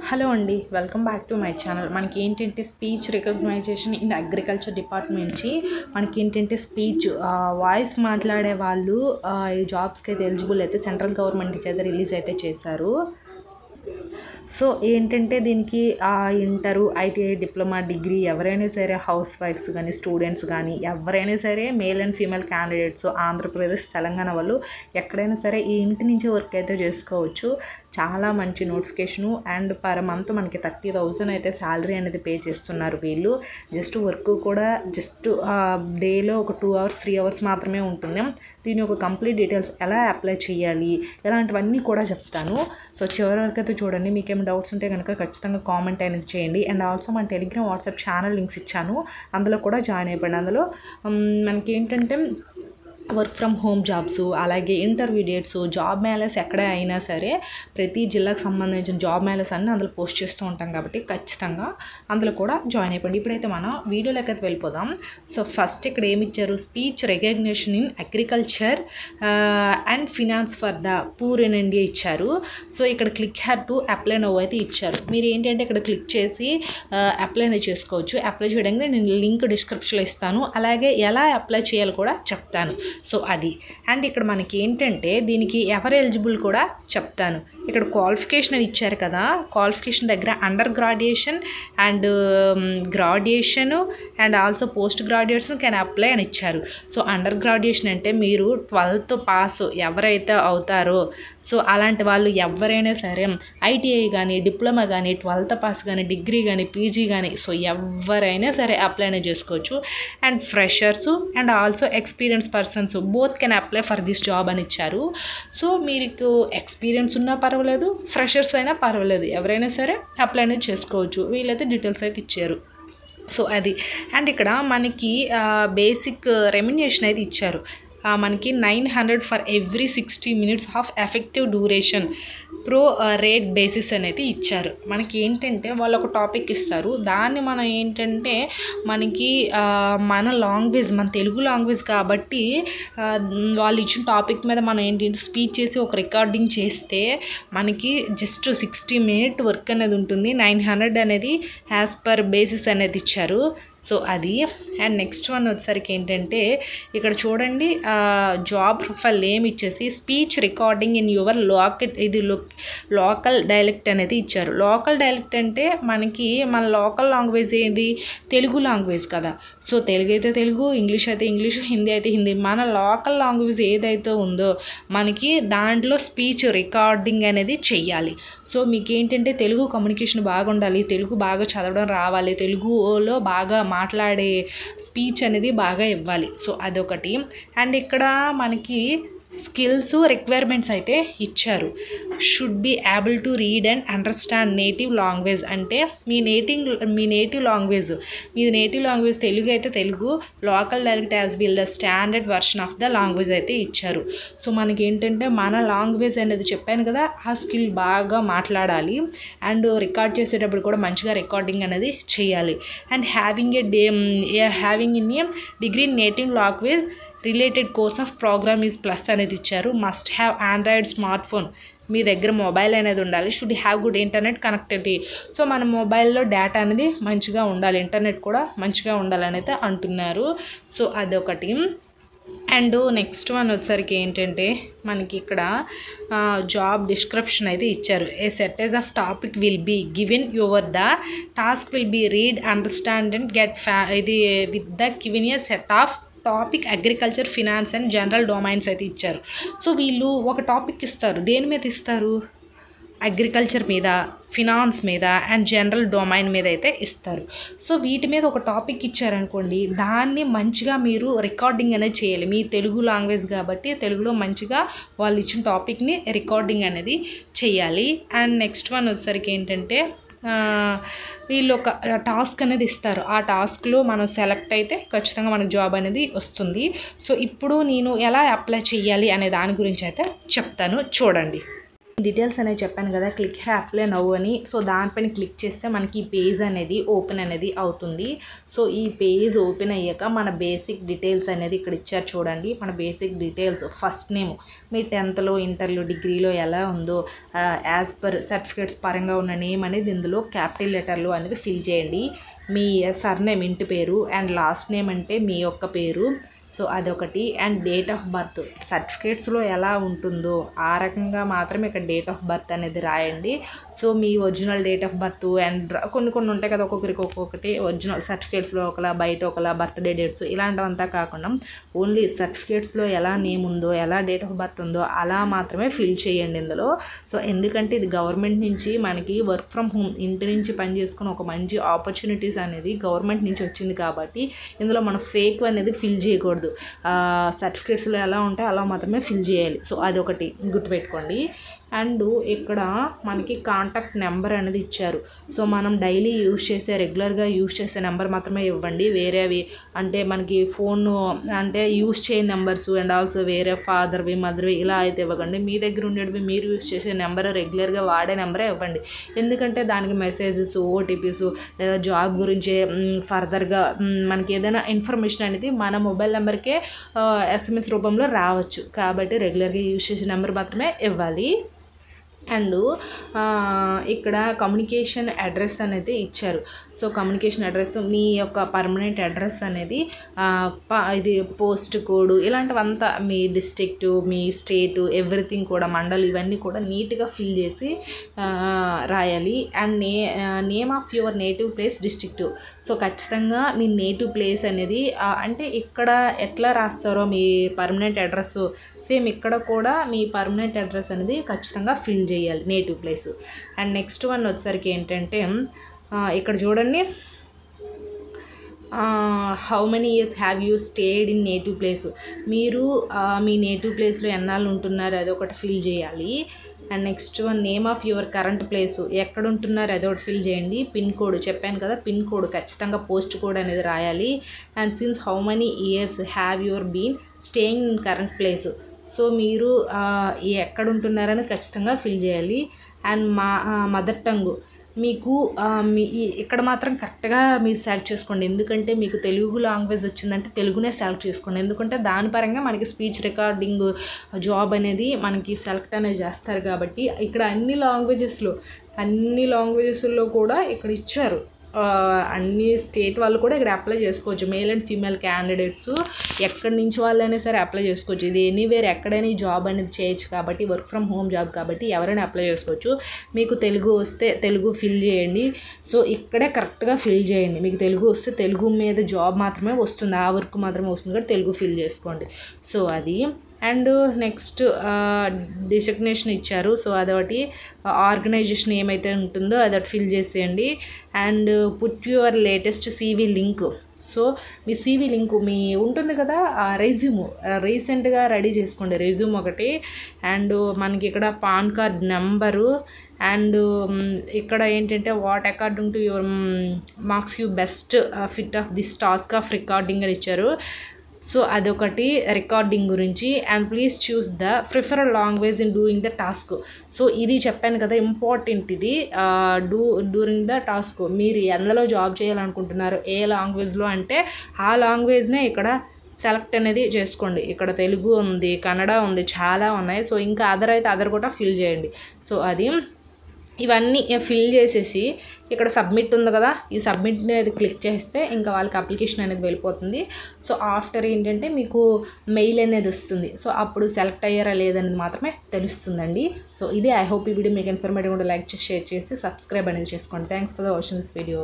Hello అండి, welcome back to my channel. మనకి ఏంటంటే speech recognition in agriculture department నుంచి మనకి ఏంటంటే స్పీచ్ వాయిస్ మాట్లాడే వాళ్ళు ఈ జాబ్స్కి అయితే ఎలిజిబుల్ అయితే సెంట్రల్ గవర్నమెంట్ నుంచి అయితే రిలీజ్ అయితే చేశారు. సో ఏంటంటే దీనికి ఇంటరు, ఐటీఐ, డిప్లొమా, డిగ్రీ ఎవరైనా సరే, హౌస్ వైఫ్స్ కానీ, స్టూడెంట్స్ కానీ ఎవరైనా సరే, male and female candidates Andhra Pradesh, Telangana వాళ్ళు ఎక్కడైనా సరే ఈ ఇంటి నుంచి వర్క్ అయితే చేసుకోవచ్చు. చాలా మంచి నోటిఫికేషను. అండ్ పర్ మంత్ మనకి 30,000 అయితే శాలరీ అనేది పే చేస్తున్నారు వీళ్ళు. జస్ట్ వర్క్ కూడా జస్ట్ డేలో ఒక 2 hours 3 hours మాత్రమే ఉంటుంది. దీని యొక్క కంప్లీట్ డీటెయిల్స్ ఎలా అప్లై చేయాలి ఇలాంటివన్నీ కూడా చెప్తాను. సో చివరి వరకు అయితే చూడండి. మీకు ఏమైనా డౌట్స్ ఉంటే కనుక ఖచ్చితంగా కామెంట్ అనేది చేయండి. అండ్ ఆల్సో మన టెలిగ్రామ్, వాట్సాప్ ఛానల్ లింక్స్ ఇచ్చాను, అందులో కూడా జాయిన్ అయిపోయింది. అందులో మనకి ఏంటంటే వర్క్ ఫ్రమ్ హోమ్ జాబ్స్, అలాగే ఇంటర్వ్యూ డేట్స్, జాబ్ మేళస్ ఎక్కడ అయినా సరే ప్రతి జిల్లాకు సంబంధించిన జాబ్ మేళస్ అన్నీ అందులో పోస్ట్ చేస్తూ ఉంటాం కాబట్టి ఖచ్చితంగా అందులో కూడా జాయిన్ అయిపోండి. ఇప్పుడైతే మనం వీడియోలోకి అయితే వెళ్ళిపోదాం. సో ఫస్ట్ ఇక్కడ ఏమి ఇచ్చారు, speech recognition in agriculture and finance for the poor in India ఇచ్చారు. సో ఇక్కడ click her to apply now అయితే ఇచ్చారు. మీరు ఏంటంటే ఇక్కడ క్లిక్ చేసి అప్లై చేసుకోవచ్చు. అప్లై చేయడానికి నేను లింక్ డిస్క్రిప్షన్లో ఇస్తాను, అలాగే ఎలా అప్లై చేయాలో కూడా చెప్తాను. సో అది. అండ్ ఇక్కడ మనకి ఏంటంటే దీనికి ఎవరు ఎలిజిబుల్ కూడా చెప్తాను. ఇక్కడ క్వాలిఫికేషన్ అని ఇచ్చారు కదా, క్వాలిఫికేషన్ దగ్గర under graduation and graduation and also post graduates can apply అని ఇచ్చారు. సో అండర్ గ్రాడ్యుయేషన్ అంటే మీరు 12th పాస్ ఎవరైతే అవుతారో, సో అలాంటి వాళ్ళు ఎవరైనా సరే ఐటీఐ కానీ, డిప్లొమా కానీ, 12th పాస్ కానీ, డిగ్రీ కానీ, పీజీ కానీ, సో ఎవరైనా సరే అప్లై అనేది చేసుకోవచ్చు. And freshers and also experience persons both can apply for this job అని ఇచ్చారు. సో మీకు ఎక్స్పీరియన్స్ ఉన్నా పర్వాలేదు, ఫ్రెషర్స్ అయినా పర్వాలేదు, ఎవరైనా సరే అప్లై అనేది చేసుకోవచ్చు. వీళ్ళైతే డీటెయిల్స్ అయితే ఇచ్చారు. సో అది. అండ్ ఇక్కడ మనకి బేసిక్ రెమ్యునరేషన్ అయితే ఇచ్చారు. మనకి 900 for every 60 minutes of effective duration pro rate basis అనేది ఇచ్చారు. మనకి ఏంటంటే వాళ్ళు ఒక టాపిక్ ఇస్తారు, దాన్ని మనం ఏంటంటే మనకి మన లాంగ్వేజ్, మన తెలుగు లాంగ్వేజ్ కాబట్టి వాళ్ళు ఇచ్చిన టాపిక్ మీద మనం ఏంటంటే స్పీచ్ చేసి ఒక రికార్డింగ్ చేస్తే మనకి జస్ట్ 60 minute వర్క్ అనేది ఉంటుంది. 900 అనేది యాజ్ పర్ బేసిస్ అనేది ఇచ్చారు. సో అది. అండ్ నెక్స్ట్ వన్ వచ్చేసరికి ఏంటంటే ఇక్కడ చూడండి, జాబ్ ప్రొఫైల్ నేమ్ ఇచ్చేసి speech recording in your local dialect అనేది ఇచ్చారు. లోకల్ డైలెక్ట్ అంటే మనకి మన లోకల్ లాంగ్వేజ్ ఏది, తెలుగు లాంగ్వేజ్ కదా. సో తెలుగు అయితే తెలుగు, ఇంగ్లీష్ అయితే ఇంగ్లీష్, హిందీ అయితే హిందీ, మన లోకల్ లాంగ్వేజ్ ఏదైతే ఉందో మనకి దాంట్లో స్పీచ్ రికార్డింగ్ అనేది చెయ్యాలి. సో మీకు ఏంటంటే తెలుగు కమ్యూనికేషన్ బాగా ఉండాలి, తెలుగు బాగా చదవడం రావాలి, తెలుగులో బాగా మాట్లాడే స్పీచ్ అనేది బాగా ఇవ్వాలి. సో అదొకటి. అండ్ ఇక్కడ మనకి స్కిల్స్ రిక్వైర్మెంట్స్ అయితే ఇచ్చారు. Should be able to read and understand native language అంటే మీ నేటివ్ లాంగ్వేజ్, మీ నేటివ్ లాంగ్వేజ్ తెలుగు అయితే Telugu, local dialect as will the standard version of the language అయితే ఇచ్చారు. సో మనకి ఏంటంటే మన లాంగ్వేజ్ అనేది చెప్పాను కదా, ఆ స్కిల్ బాగా మాట్లాడాలి. అండ్ రికార్డ్ చేసేటప్పుడు కూడా మంచిగా రికార్డింగ్ అనేది చేయాలి. And having in a degree in native language related course of program is plus అనేది ఇచ్చారు. Must have android smart phone, మీ దగ్గర మొబైల్ అనేది ఉండాలి. Should have good internet connectivity, so మన మొబైల్లో డేటా అనేది మంచిగా ఉండాలి, ఇంటర్నెట్ కూడా మంచిగా ఉండాలని అయితే అంటున్నారు. సో అదొకటి. అండ్ నెక్స్ట్ వన్ వచ్చేసరికి ఏంటంటే మనకి ఇక్కడ జాబ్ డిస్క్రిప్షన్ అయితే ఇచ్చారు. A set of topic will be given your the task will be read, understand and get ఇది with the given a set of topic agriculture, finance and general domains అయితే ఇచ్చారు. So వీళ్ళు ఒక topic ఇస్తారు, దేని మీద ఇస్తారు, అగ్రికల్చర్ మీద, ఫినాన్స్ మీద అండ్ జనరల్ డొమైన్ మీద అయితే ఇస్తారు. సో వీటి మీద ఒక టాపిక్ ఇచ్చారనుకోండి, దాన్ని మంచిగా మీరు రికార్డింగ్ అనేది చేయాలి. మీ తెలుగు లాంగ్వేజ్ కాబట్టి తెలుగులో మంచిగా వాళ్ళు ఇచ్చిన టాపిక్ని రికార్డింగ్ అనేది చేయాలి. అండ్ నెక్స్ట్ వన్ వచ్చేసరికి ఏంటంటే వీళ్ళు ఒక టాస్క్ అనేది ఇస్తారు, ఆ టాస్క్లో మనం సెలెక్ట్ అయితే ఖచ్చితంగా మనకు జాబ్ అనేది వస్తుంది. సో ఇప్పుడు నేను ఎలా అప్లై చేయాలి అనే దాని గురించి అయితే చెప్తాను, చూడండి. డీటెయిల్స్ అనేది చెప్పాను కదా, క్లిక్ హియర్ అప్లై నౌ అని. సో దానిపైన క్లిక్ చేస్తే మనకి ఈ పేజ్ అనేది ఓపెన్ అనేది అవుతుంది. సో ఈ పేజ్ ఓపెన్ అయ్యాక మన బేసిక్ డీటెయిల్స్ అనేది ఇక్కడ ఇచ్చారు చూడండి. మన బేసిక్ డీటెయిల్స్ ఫస్ట్ నేమ్, మీ 10th ఇంటర్లో డిగ్రీలో ఎలా ఉందో యాజ్ పర్ సర్టిఫికేట్స్ పరంగా ఉన్న నేమ్ అనేది ఇందులో క్యాపిటల్ లెటర్లో అనేది ఫిల్ చేయండి. మీ సర్నేమ్ ఇంటి పేరు అండ్ లాస్ట్ నేమ్ అంటే మీ యొక్క పేరు. సో అదొకటి. అండ్ డేట్ ఆఫ్ బర్త్ సర్టిఫికేట్స్లో ఎలా ఉంటుందో ఆ రకంగా మాత్రమే ఇక్కడ డేట్ ఆఫ్ బర్త్ అనేది రాయండి. So me original date of birth and కొన్ని ఉంటాయి కదా, ఒక్కొక్కరికి ఒక్కొక్కటి ఒరిజినల్ సర్టిఫికేట్స్లో ఒకలా బయట ఒకలా బర్త్డే డేట్స్ ఇలాంటివంతా కాకుండా ఓన్లీ సర్టిఫికేట్స్లో ఎలా నేమ్ ఉందో ఎలా డేట్ ఆఫ్ బర్త్ ఉందో అలా మాత్రమే ఫిల్ చేయండి ఇందులో. సో ఎందుకంటే ఇది గవర్నమెంట్ నుంచి మనకి వర్క్ ఫ్రమ్ హోమ్ ఇంటి నుంచి పనిచేసుకుని ఒక మంచి ఆపర్చునిటీస్ అనేది గవర్నమెంట్ నుంచి వచ్చింది కాబట్టి ఇందులో మనం ఫేక్ అనేది ఫిల్ చేయకూడదు. సర్టిఫికేట్స్లో ఎలా ఉంటాయో అలా మాత్రమే ఫిల్ చేయాలి. సో అదొకటి గుర్తుపెట్టుకోండి. అండ్ ఇక్కడ మనకి కాంటాక్ట్ నెంబర్ అనేది ఇచ్చారు. సో మనం డైలీ రెగ్యులర్గా యూజ్ చేసే నెంబర్ మాత్రమే ఇవ్వండి. వేరేవి అంటే మనకి ఫోన్ అంటే యూజ్ చేయని నెంబర్స్ అండ్ ఆల్సో వేరే ఫాదర్వి మదర్వి ఇలా అయితే ఇవ్వకండి. మీ దగ్గర ఉండేవి మీరు యూజ్ చేసే నెంబర్ రెగ్యులర్గా వాడే నెంబరే ఇవ్వండి. ఎందుకంటే దానికి మెసేజెస్ ఓటీపీస్ లేదా జాబ్ గురించి ఫర్దర్గా మనకి ఏదైనా ఇన్ఫర్మేషన్ అనేది మన మొబైల్ నెంబర్కే SMS రూపంలో రావచ్చు. కాబట్టి రెగ్యులర్గా యూజ్ చేసే నెంబర్ మాత్రమే ఇవ్వాలి. అండ్ ఇక్కడ కమ్యూనికేషన్ అడ్రస్ అనేది ఇచ్చారు. సో కమ్యూనికేషన్ అడ్రస్ మీ యొక్క పర్మనెంట్ అడ్రస్ అనేది ఇది పోస్ట్ కోడ్ ఇలాంటివంతా మీ డిస్ట్రిక్ట్ మీ స్టేటు ఎవ్రీథింగ్ కూడా మండల్ ఇవన్నీ కూడా నీట్గా ఫిల్ చేసి రాయాలి. And name of your native place district. So ఖచ్చితంగా మీ నేటివ్ ప్లేస్ అనేది అంటే ఇక్కడ ఎట్లా రాస్తారో మీ పర్మనెంట్ అడ్రస్ సేమ్ ఇక్కడ కూడా మీ పర్మనెంట్ అడ్రస్ అనేది ఖచ్చితంగా ఫిల్ చేయాలి native place. And next one వచ్చేసరికి ఏంటంటే ఇక్కడ చూడండి, how many years have you stayed in native place. మీరు మీ నేటివ్ ప్లేస్లో ఎన్నాళ్ళు ఉంటున్నారు అదొకటి ఫిల్ చేయాలి. And next one name of your current place, ఎక్కడ ఉంటున్నారు అదొకటి ఫిల్ చేయండి. పిన్ కోడ్ చెప్పాను కదా, పిన్ కోడ్ ఖచ్చితంగా పోస్ట్ కోడ్ అనేది రాయాలి. And since how many years have your been staying in current place. So మీరు ఎక్కడ ఉంటున్నారని ఖచ్చితంగా ఫిల్ చేయాలి. అండ్ మదర్ టంగ్ మీకు ఇక్కడ మాత్రం కరెక్ట్గా మీరు సెలెక్ట్ చేసుకోండి. ఎందుకంటే మీకు తెలుగు లాంగ్వేజ్ వచ్చిందంటే తెలుగునే సెలెక్ట్ చేసుకోండి. ఎందుకంటే దాని పరంగా మనకి స్పీచ్ రికార్డింగ్ జాబ్ అనేది మనకి సెలెక్ట్ అనేది చేస్తారు. కాబట్టి ఇక్కడ అన్ని లాంగ్వేజెస్లో కూడా ఇక్కడ ఇచ్చారు. అన్ని స్టేట్ వాళ్ళు కూడా ఇక్కడ అప్లై చేసుకోవచ్చు. మేల్ అండ్ ఫీమేల్ క్యాండిడేట్స్ ఎక్కడి నుంచి వాళ్ళైనా సరే అప్లై చేసుకోవచ్చు. ఇది ఎనీవేర్ ఎక్కడైనా ఈ జాబ్ అనేది చేయొచ్చు. కాబట్టి వర్క్ ఫ్రమ్ హోమ్ జాబ్ కాబట్టి ఎవరైనా అప్లై చేసుకోవచ్చు. మీకు తెలుగు వస్తే తెలుగు ఫిల్ చేయండి. సో ఇక్కడే కరెక్ట్గా ఫిల్ చేయండి. మీకు తెలుగు వస్తే తెలుగు మీద జాబ్ మాత్రమే వస్తుంది, ఆ వర్క్ మాత్రమే వస్తుంది కాబట్టి తెలుగు ఫిల్ చేసుకోండి. సో అది. అండ్ నెక్స్ట్ డిసిగ్నేషన్ ఇచ్చారు. సో అదొకటి ఆర్గనైజేషన్ ఏమైతే ఉంటుందో అదొకటి ఫిల్ చేసేయండి. And put your latest CV link. So మీ CV లింక్ మీ ఉంటుంది కదా, రెజ్యూమ్ రీసెంట్గా రెడీ చేసుకోండి రెజ్యూమ్ ఒకటి. అండ్ మనకి ఇక్కడ పాన్ కార్డ్ నెంబరు. అండ్ ఇక్కడ ఏంటంటే what according to your marks you best fit of this task of recording అని ఇచ్చారు. సో అదొకటి రికార్డింగ్ గురించి. And please choose the preferred language in doing the task. So ఇది చెప్పాను కదా ఇంపార్టెంట్, ఇది డ్యూరింగ్ ద టాస్క్ మీరు ఎందులో జాబ్ చేయాలనుకుంటున్నారు ఏ లాంగ్వేజ్లో అంటే ఆ లాంగ్వేజ్నే ఇక్కడ సెలెక్ట్ అనేది చేసుకోండి. ఇక్కడ తెలుగు ఉంది, కన్నడ ఉంది, చాలా ఉన్నాయి. సో ఇంకా అదర్ అయితే అదర్ కూడా ఫిల్ చేయండి. సో అది ఇవన్నీ ఫిల్ చేసేసి ఇక్కడ సబ్మిట్ ఉంది కదా, ఈ సబ్మిట్ అనేది క్లిక్ చేస్తే ఇంకా వాళ్ళకి అప్లికేషన్ అనేది వెళ్ళిపోతుంది. సో ఆఫ్టర్ ఏంటంటే మీకు మెయిల్ అనేది వస్తుంది. సో అప్పుడు సెలెక్ట్ అయ్యారా లేదనేది మాత్రమే తెలుస్తుందండి. సో ఇది ఐ హోప్ ఈ వీడియో మీకు ఇన్ఫర్మేటివ్ కూడా లైక్ చేసి షేర్ చేసి సబ్స్క్రైబ్ అనేది చేసుకోండి. Thanks for the watching this video.